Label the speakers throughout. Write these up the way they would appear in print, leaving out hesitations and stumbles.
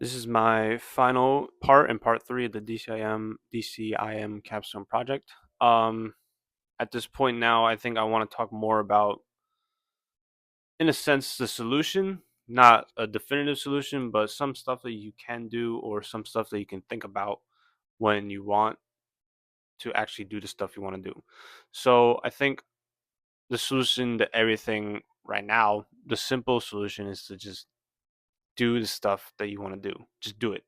Speaker 1: This is my final part and part three of the DCIM capstone project. Um, at this point now, I think I want to talk more about, in a sense, the solution, not a definitive solution, but some stuff that you can do or some stuff that you can think about when you want to actually do the stuff you want to do. So I think the solution to everything right now, the simple solution is to just do the stuff that you want to do. Just do it,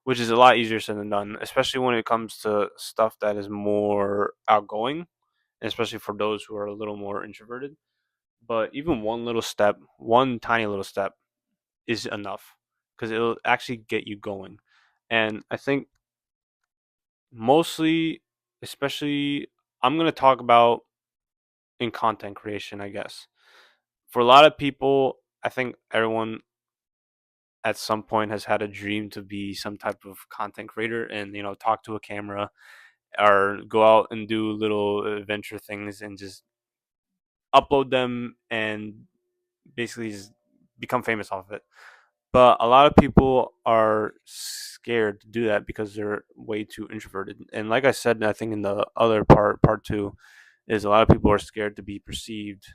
Speaker 1: which is a lot easier said than done, especially when it comes to stuff that is more outgoing, especially for those who are a little more introverted. But even one little step, one tiny little step, is enough because it'll actually get you going. And I think mostly, especially, I'm going to talk about in content creation, I guess. For a lot of people, I think everyone at some point has had a dream to be some type of content creator and talk to a camera or go out and do little adventure things and just upload them and basically just become famous off of it. But a lot of people are scared to do that because they're way too introverted. And like I said, I think in the other part two, is a lot of people are scared to be perceived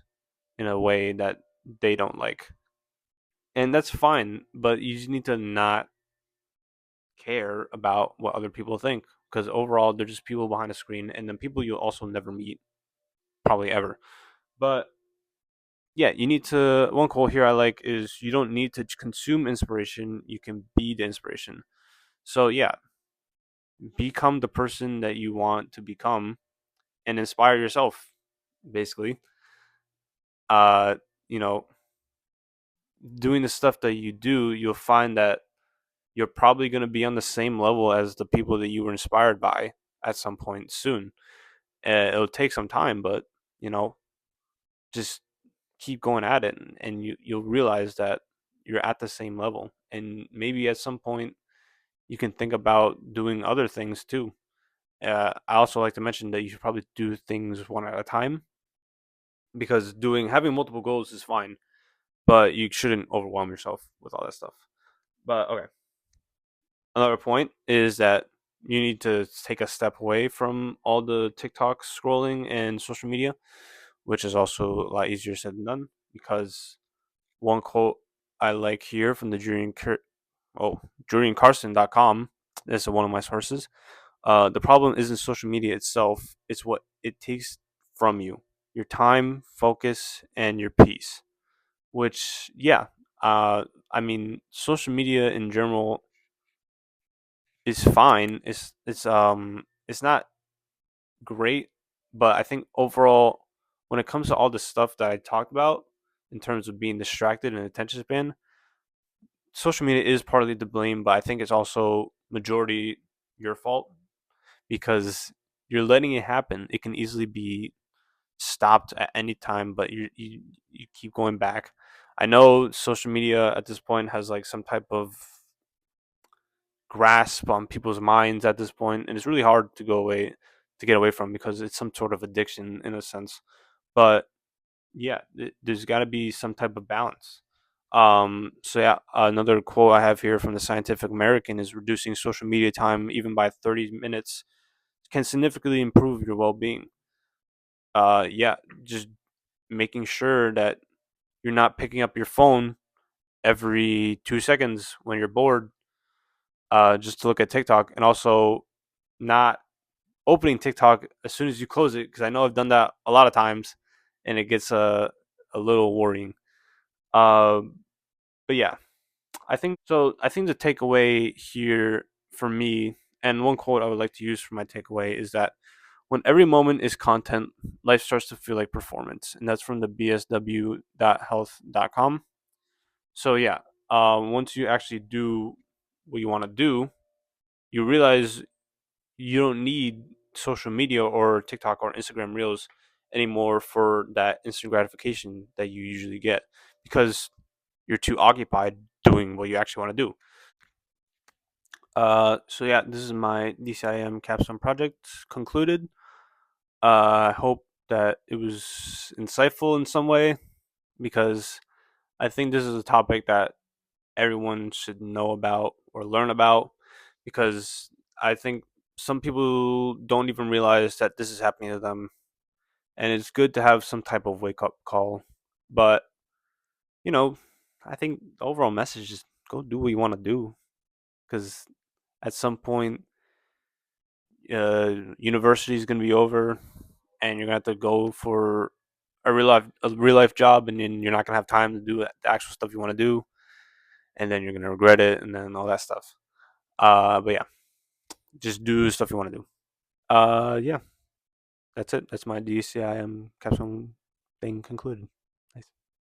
Speaker 1: in a way that they don't like. And that's fine, but you just need to not care about what other people think because overall they're just people behind a screen and then people you'll also never meet probably ever. But yeah, you need to, one quote here I like is, you don't need to consume inspiration, you can be the inspiration. So yeah, become the person that you want to become and inspire yourself, basically. uh you know Doing the stuff that you do, you'll find that you're probably going to be on the same level as the people that you were inspired by at some point soon. It'll take some time, but you know, just keep going at it, and you'll realize that you're at the same level. And maybe at some point, you can think about doing other things too. I also like to mention that you should probably do things one at a time because doing having multiple goals is fine, but you shouldn't overwhelm yourself with all that stuff. But okay, another point is that you need to take a step away from all the TikTok scrolling and social media, which is also a lot easier said than done because one quote I like here from the JulianCarson.com. This is one of my sources. The problem isn't social media itself, it's what it takes from you, your time, focus, and your peace. Which, yeah, I mean, social media in general is fine. It's not great, but I think overall, when it comes to all the stuff that I talked about in terms of being distracted and attention span, social media is partly to blame, but I think it's also majority your fault because you're letting it happen. It can easily be stopped at any time, but you keep going back. I know social media at this point has like some type of grasp on people's minds at this point, and it's really hard to get away from because it's some sort of addiction in a sense. But yeah, there's got to be some type of balance. So yeah, another quote I have here from the Scientific American is, reducing social media time even by 30 minutes can significantly improve your well-being. Yeah, just making sure that you're not picking up your phone every 2 seconds when you're bored, just to look at TikTok, and also not opening TikTok as soon as you close it, because I know I've done that a lot of times, and it gets a little worrying. Um, but yeah, I think so. I think the takeaway here for me, and one quote I would like to use for my takeaway is that when every moment is content, life starts to feel like performance, and that's from the bsw.health.com. So yeah, once you actually do what you want to do, you realize you don't need social media or TikTok or Instagram Reels anymore for that instant gratification that you usually get because you're too occupied doing what you actually want to do. So yeah, this is my DCIM capstone project concluded. I hope that it was insightful in some way because I think this is a topic that everyone should know about or learn about, because I think some people don't even realize that this is happening to them, and it's good to have some type of wake up call. But you know, I think the overall message is go do what you want to do, because at some point, university is going to be over, and you're going to have to go for a real life job, and then you're not going to have time to do the actual stuff you want to do, and then you're going to regret it, and then all that stuff. But yeah, just do stuff you want to do. Yeah, that's it. That's my DCIM capstone thing concluded.